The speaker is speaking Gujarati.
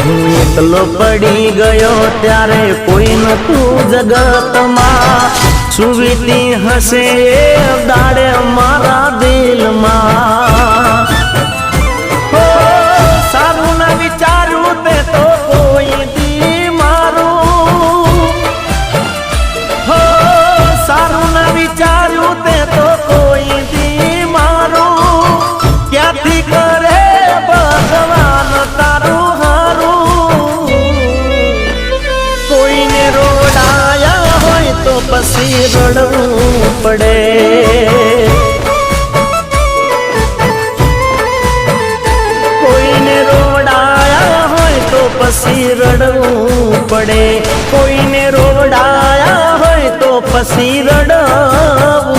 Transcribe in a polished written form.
હું એકલો પડી ગયો ત્યારે કોઈ નતું જગતમાં, સુવીતી હસે દાડે મારા દિલમાં. સારું ના વિચાર્યું તે તો કોઈ દી મારું, સારું ના વિચાર્યું તે તો કોઈ દી મારું. ક્યાંથી કરે ભગવાન તારું હારું, કોઈને રોડાયા હોય તો પછી રડવું પડે, કોઈને રોડાયા હોય તો પછી રડવું પડે, કોઈને રોડાયા હોય તો પછી રડવું